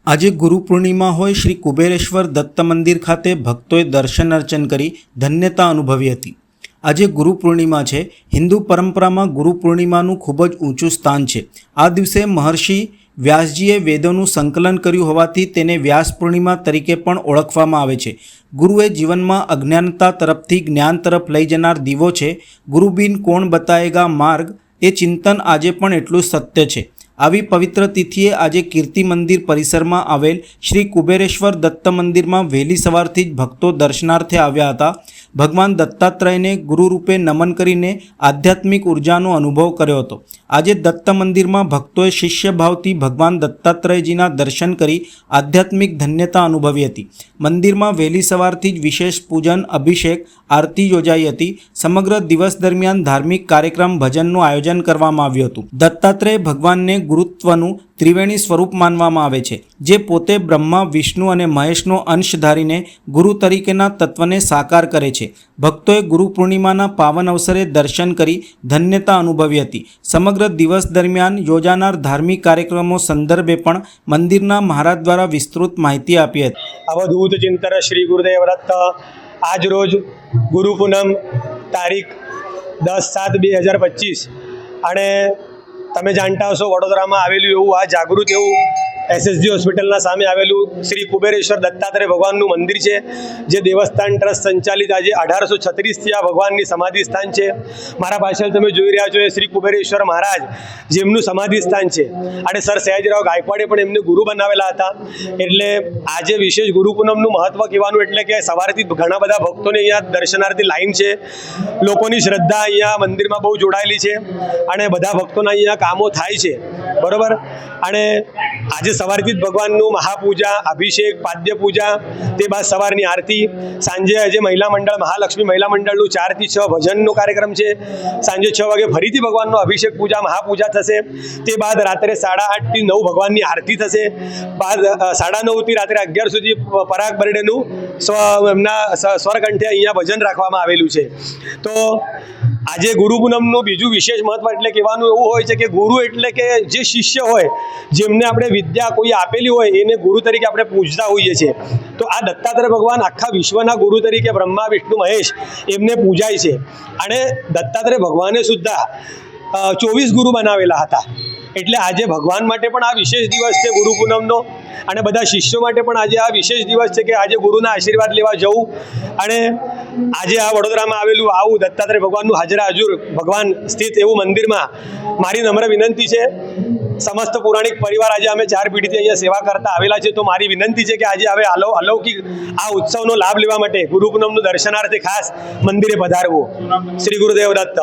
આજે ગુરુ પૂર્ણિમા હોય શ્રી કુબેરેશ્વર દત્ત મંદિર ખાતે ભક્તોએ દર્શન અર્ચન કરી ધન્યતા અનુભવી હતી। આજે ગુરુ પૂર્ણિમા છે। હિન્દુ પરંપરામાં ગુરુ પૂર્ણિમાનું ખૂબ જ ઊંચું સ્થાન છે। આ દિવસે મહર્ષિ વ્યાસજીએ વેદોનું સંકલન કર્યું હોવાથી તેને વ્યાસ પૂર્ણિમા તરીકે પણ ઓળખવામાં આવે છે। ગુરુ એ જીવનમાં અજ્ઞાનતા તરફથી જ્ઞાન તરફ લઈ જનાર દીવો છે। ગુરુ બિન કોણ બતાએગા માર્ગ એ ચિંતન આજે પણ એટલું સત્ય છે। આવી પવિત્ર તિથિએ આજે કીર્તિ મંદિર પરિસરમાં આવેલ શ્રી કુબેરેશ્વર દત્ત મંદિરમાં વહેલી સવારથી જ ભક્તો દર્શનાર્થે આવ્યા હતા। ભગવાન દત્તાત્રેયને ગુરુ રૂપે નમન કરીને આધ્યાત્મિક ઉર્જાનો અનુભવ કર્યો હતો। આજે દત્ત મંદિરમાં ભક્તોએ શિષ્ય ભાવથી ભગવાન દત્તાત્રેયજીના દર્શન કરી આધ્યાત્મિક ધન્યતા અનુભવી હતી। મંદિરમાં વહેલી સવારથી જ વિશેષ પૂજન, અભિષેક, આરતી યોજાઈ હતી। સમગ્ર દિવસ દરમિયાન ધાર્મિક કાર્યક્રમ, ભજનનું આયોજન કરવામાં આવ્યું હતું। દત્તાત્રેય ભગવાનને ગુરુત્વનું ત્રિવેણી સ્વરૂપ માનવામાં આવે છે, જે પોતે બ્રહ્મા, વિષ્ણુ અને મહેશનો અંશ ધારીને ગુરુ તરીકેના તત્વને સાકાર કરે છે। ભક્તોએ ગુરુ પૂર્ણિમાના પાવન અવસરે દર્શન કરી ધન્યતા અનુભવી હતી। સમગ્ર દિવસ દરમિયાન યોજાનાર ધાર્મિક કાર્યક્રમો સંદર્ભે પણ મંદિરના મહારાજ દ્વારા વિસ્તૃત માહિતી આપી હતી। અવધૂત ચિંતન શ્રી ગુરુદેવ દત્ત આજ રોજ ગુરુ પૂનમ તારીખ 10/7/2025 અને તમે જાણતા હશો વડોદરામાં આવેલું એવું આ જાગૃત એવું એસએસજી હોસ્પિટલના સામે આવેલું શ્રી કુબેરેશ્વર દત્તાત્રેય ભગવાનનું મંદિર છે, જે દેવસ્થાન ટ્રસ્ટ સંચાલિત આજે 1836થી આ ભગવાનની સમાધિ સ્થાન છે। મારા પાછળ તમે જોઈ રહ્યા છો એ શ્રી કુબેરેશ્વર મહારાજ જેમનું સમાધિ સ્થાન છે અને સર સયાજીરાવ ગાયકવાડે પણ એમને ગુરુ બનાવેલા હતા। એટલે આજે વિશેષ ગુરુ પૂનમનું મહત્વ કહેવાનું એટલે કે સવારથી ઘણા બધા ભક્તોને અહીંયા દર્શનાર્થી લાઈન છે। લોકોની શ્રદ્ધા અહીંયા મંદિરમાં બહુ જોડાયેલી છે અને બધા ભક્તોના અહીંયા કામો થાય છે, બરોબર। અને આજે સવારથી જ ભગવાનનું મહાપૂજા, અભિષેક, પાદ્ય પૂજા, તે બાદ સવારની આરતી, સાંજે આજે મહિલા મંડળ, મહાલક્ષ્મી મહિલા મંડળનું 4 થી 6 ભજનનો કાર્યક્રમ છે। સાંજે 6 વાગે ફરીથી ભગવાનનો અભિષેક પૂજા, મહાપૂજા થશે। તે બાદ રાત્રે 8:30 થી 9 ભગવાનની આરતી થશે। બાદ 9:30 થી રાત્રે 11 સુધી પરાગ બરડેનું એમના સ્વરકંઠે અહીંયા ભજન રાખવામાં આવેલું છે। તો આજે ગુરુ પૂનમનું બીજું વિશેષ મહત્વ એટલે કહેવાનું એવું હોય છે કે ગુરુ એટલે કે જે શિષ્ય હોય, જેમને આપણે વિદ્યા કોઈ આપેલી હોય, એને ગુરુ તરીકે આપણે પૂજતા હોઈએ છીએ। તો આ દત્તાત્રેય ભગવાન આખા વિશ્વના ગુરુ તરીકે બ્રહ્મા, વિષ્ણુ, મહેશ એમને પૂજાય છે અને દત્તાત્રેય ભગવાને સુદ્ધા 24 ગુરુ બનાવેલા હતા। એટલે આજે ભગવાન માટે પણ આ વિશેષ દિવસ છે ગુરુ પૂનમનો અને બધા શિષ્યો માટે પણ આજે આ વિશેષ દિવસ છે કે આજે ગુરુના આશીર્વાદ લેવા જવું। અને આજે આ વડોદરામાં આવેલું આવું દત્તાત્રેય ભગવાનનું હાજરા હજુર ભગવાન સ્થિત એવું મંદિરમાં મારી નમ્ર વિનંતી છે, સમસ્ત પૌરાણિક પરિવાર આજે અમે 4 પેઢીથી અહીંયા સેવા કરતા આવેલા છે, તો મારી વિનંતી છે કે આજે હવે અલૌકિક આ ઉત્સવનો લાભ લેવા માટે ગુરુ પૂનમનું દર્શનાર્થે ખાસ મંદિરે પધારવું। શ્રી ગુરુદેવ દત્ત।